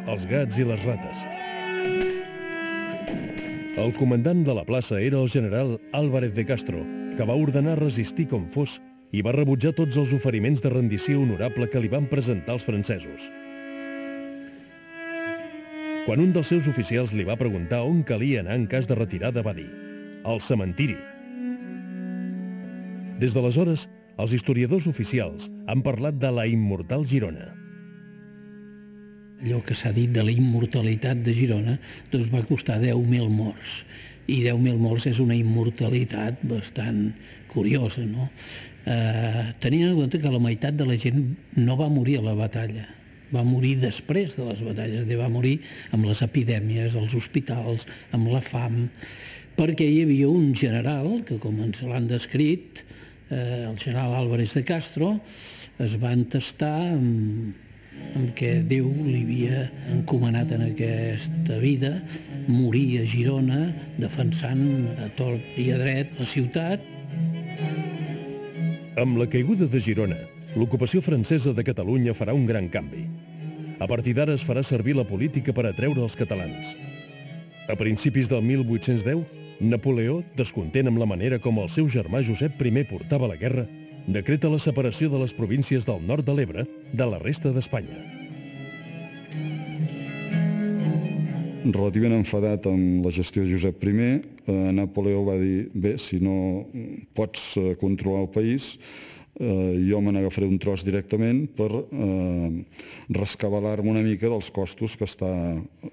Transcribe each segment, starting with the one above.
els gats i les rates. El comandant de la plaça era el general Álvarez de Castro, que va ordenar resistir com fos i va rebutjar tots els oferiments de rendició honorable que li van presentar els francesos. Quan un dels seus oficials li va preguntar on calia anar en cas de retirada, va dir: al cementiri. Des d'aleshores, els historiadors oficials han parlat de la immortal Girona. Allò que s'ha dit de la immortalitat de Girona doncs va costar 10.000 morts. I 10.000 morts és una immortalitat bastant curiosa, no? Tenint en compte que la meitat de la gent no va morir a la batalla, va morir després de les batalles, va morir amb les epidèmies, als hospitals, amb la fam, perquè hi havia un general, que com ens l'han descrit, el general Álvarez de Castro, es va entestar amb què Déu li havia encomanat en aquesta vida, morir a Girona defensant a tort i a dret la ciutat. Amb la caiguda de Girona, l'ocupació francesa de Catalunya farà un gran canvi. A partir d'ara es farà servir la política per atreure els catalans. A principis del 1810, Napoleó, descontent amb la manera com el seu germà Josep I portava la guerra, decreta la separació de les províncies del nord de l'Ebre de la resta d'Espanya. Relativament enfadat amb la gestió de Josep I, Napoleó va dir: bé, si no pots controlar el país, jo me n'agafaré un tros directament per rescabalar-me una mica dels costos que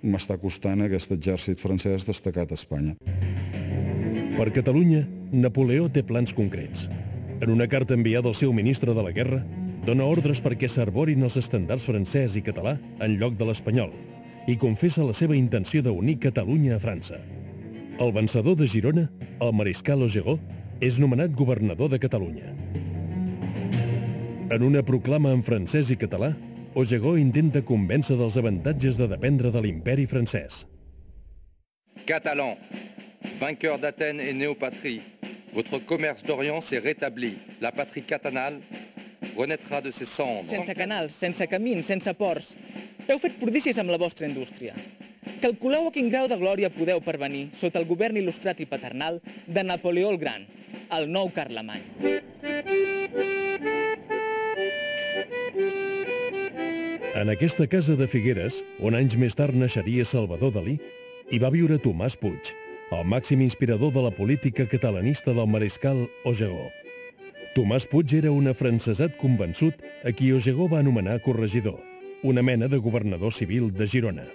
m'està costant aquest exèrcit francès destacat a Espanya. Per Catalunya, Napoleó té plans concrets. En una carta enviada al seu ministre de la Guerra, dona ordres perquè s'arborin els estandards francès i català en lloc de l'espanyol i confessa la seva intenció d'unir Catalunya a França. El vencedor de Girona, el mariscal Augereau, és nomenat governador de Catalunya. En una proclama en francès i català, Augereau intenta convèncer dels avantatges de dependre de l'imperi francès. Catalans, vainqueurs d'Athènes et néopatrie, votre commerce d'Orient s'est rétabli. La patrie catalane renaîtra de ses cendres. Sense canals, sense camins, sense ports. Heu fet prodigis amb la vostra indústria. Calculeu a quin grau de glòria podeu pervenir sota el govern il·lustrat i paternal de Napoleó el Gran, el nou Carlemany. En aquesta casa de Figueres, on anys més tard naixeria Salvador Dalí, hi va viure Tomàs Puig, el màxim inspirador de la política catalanista del mariscal Augereau. Tomàs Puig era un afrancesat convençut a qui Augereau va anomenar corregidor, una mena de governador civil de Girona.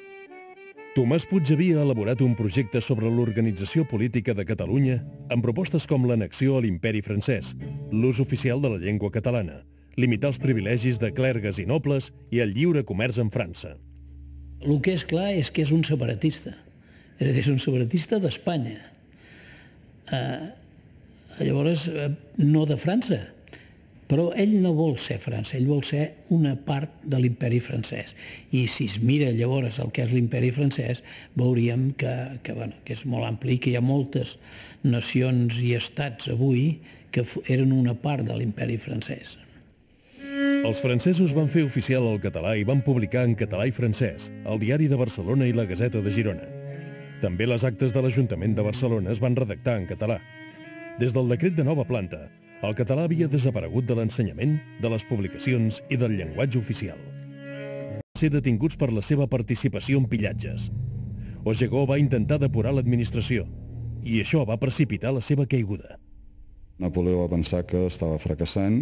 Tomàs Puig havia elaborat un projecte sobre l'organització política de Catalunya amb propostes com l'annexió a l'imperi francès, l'ús oficial de la llengua catalana, limitar els privilegis de clergues i nobles i el lliure comerç amb França. El que és clar és que és un separatista. És un separatista d'Espanya. Llavors, no de França, però ell no vol ser França, ell vol ser una part de l'imperi francès. I si es mira llavors el que és l'imperi francès, veuríem que és molt ampli i que hi ha moltes nacions i estats avui que eren una part de l'imperi francès. Els francesos van fer oficial el català i van publicar en català i francès el Diari de Barcelona i la Gaceta de Girona. També les actes de l'Ajuntament de Barcelona es van redactar en català. Des del decret de nova planta, el català havia desaparegut de l'ensenyament, de les publicacions i del llenguatge oficial. Van ser detinguts per la seva participació en pillatges. Augereau va intentar depurar l'administració i això va precipitar la seva caiguda. Napoleó va pensar que estava fracassant